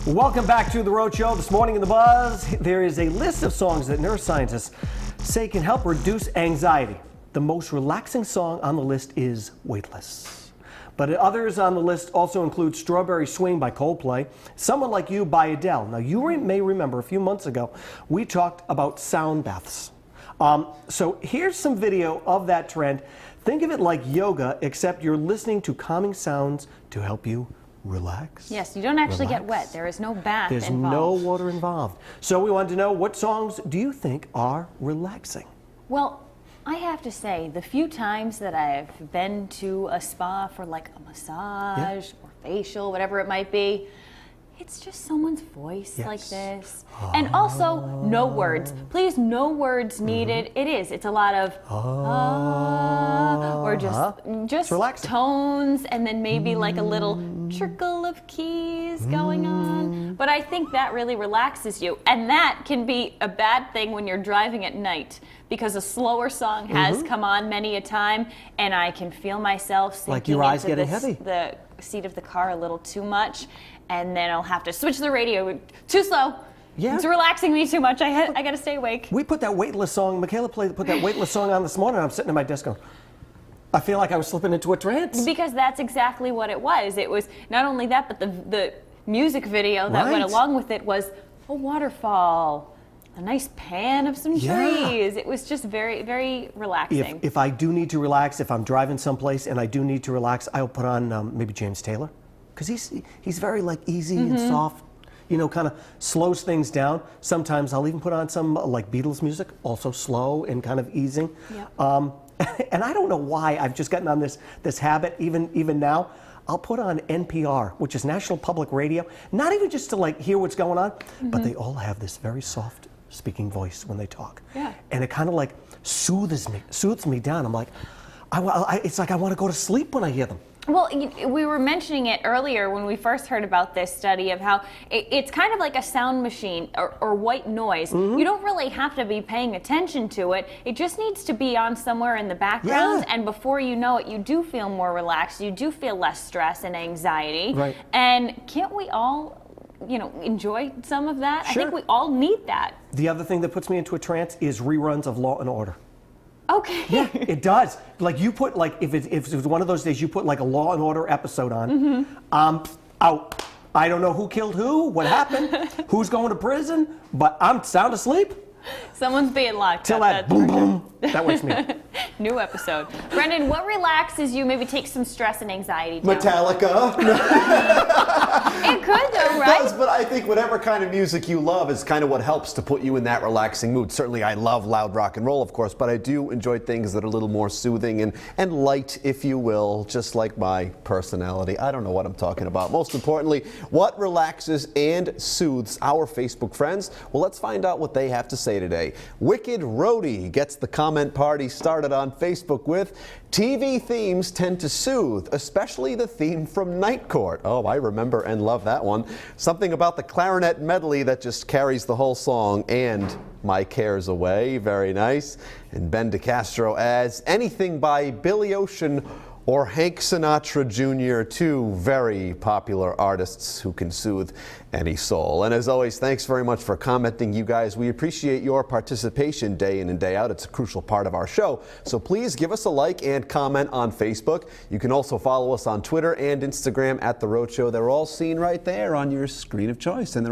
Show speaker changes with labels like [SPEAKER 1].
[SPEAKER 1] Welcome back to The Road Show. This morning in The Buzz, there is a list of songs that neuroscientists say can help reduce anxiety. The most relaxing song on the list is Weightless. But others on the list also include Strawberry Swing by Coldplay, Someone Like You by Adele. Now, you may remember a few months ago, we talked about sound baths. So here's some video of that trend. Think of it like yoga, except you're listening to calming sounds to help you relax.
[SPEAKER 2] Yes, you don't actually get wet. There is no bath
[SPEAKER 1] There's
[SPEAKER 2] involved.
[SPEAKER 1] no water involved. So we wanted to know, what songs do you think are relaxing?
[SPEAKER 2] Well, I have to say, the few times that I've been to a spa for like a massage or facial, whatever it might be, it's just someone's voice like this. And also, no words. Please, no words needed. It's a lot of or just tones, and then maybe like a little trickle of keys going on. But I think that really relaxes you. And that can be a bad thing when you're driving at night, because a slower song has come on many a time, and I can feel myself sinking
[SPEAKER 1] like your eyes
[SPEAKER 2] into
[SPEAKER 1] getting heavy.
[SPEAKER 2] The seat of the car a little too much, and then I'll have to switch the radio. Too slow.
[SPEAKER 1] Yeah.
[SPEAKER 2] It's relaxing me too much. I got to stay awake.
[SPEAKER 1] We put that Weightless song, Michaela put that Weightless song on this morning, and I'm sitting at my desk going, I feel like I was slipping into a trance.
[SPEAKER 2] Because that's exactly what it was. It was not only that, but the music video that went along with it was a waterfall, a nice pan of some trees. It was just very, very relaxing.
[SPEAKER 1] If I do need to relax, if I'm driving someplace and I do need to relax, I'll put on maybe James Taylor, because he's very like easy and soft, you know, kind of slows things down. Sometimes I'll even put on some like Beatles music, also slow and kind of easing. And I don't know why I've just gotten on this habit even now. I'll put on NPR, which is National Public Radio, not even just to like hear what's going on, but they all have this very soft speaking voice when they talk. And it kind of like soothes me down. I'm like, it's like I want to go to sleep when I hear them.
[SPEAKER 2] Well, we were mentioning it earlier when we first heard about this study of how it's kind of like a sound machine or white noise. You don't really have to be paying attention to it. It just needs to be on somewhere in the background, and before you know it, you do feel more relaxed. You do feel less stress and anxiety. And can't we all, enjoy some of that? I think we all need that.
[SPEAKER 1] The other thing that puts me into a trance is reruns of Law and Order.
[SPEAKER 2] Okay.
[SPEAKER 1] Yeah, it does. Like you put if it was one of those days you put like a Law and Order episode on, out. I don't know who killed who, what happened, who's going to prison, but I'm sound asleep.
[SPEAKER 2] Someone's being locked
[SPEAKER 1] Till
[SPEAKER 2] up.
[SPEAKER 1] that boom boom. That wakes me up.
[SPEAKER 2] New episode. Brendan, what relaxes you? Maybe take some stress and anxiety down.
[SPEAKER 3] Metallica.
[SPEAKER 2] It could though, right?
[SPEAKER 3] It does, but I think whatever kind of music you love is kind of what helps to put you in that relaxing mood. Certainly I love loud rock and roll, of course, but I do enjoy things that are a little more soothing and light, if you will, just like my personality. I don't know what I'm talking about. Most importantly, what relaxes and soothes our Facebook friends? Well, let's find out what they have to say today. Wicked Roadie gets the comment party started on Facebook with, TV themes tend to soothe, especially the theme from Night Court. Oh, I remember and love that one. Something about the clarinet medley that just carries the whole song, and My Cares Away. Very nice. And Ben DeCastro adds, anything by Billy Ocean or Hank Sinatra Jr., two very popular artists who can soothe any soul. And as always, thanks very much for commenting, you guys. We appreciate your participation day in and day out. It's a crucial part of our show. So please give us a like and comment on Facebook. You can also follow us on Twitter and Instagram at The Road Show. They're all seen right there on your screen of choice. And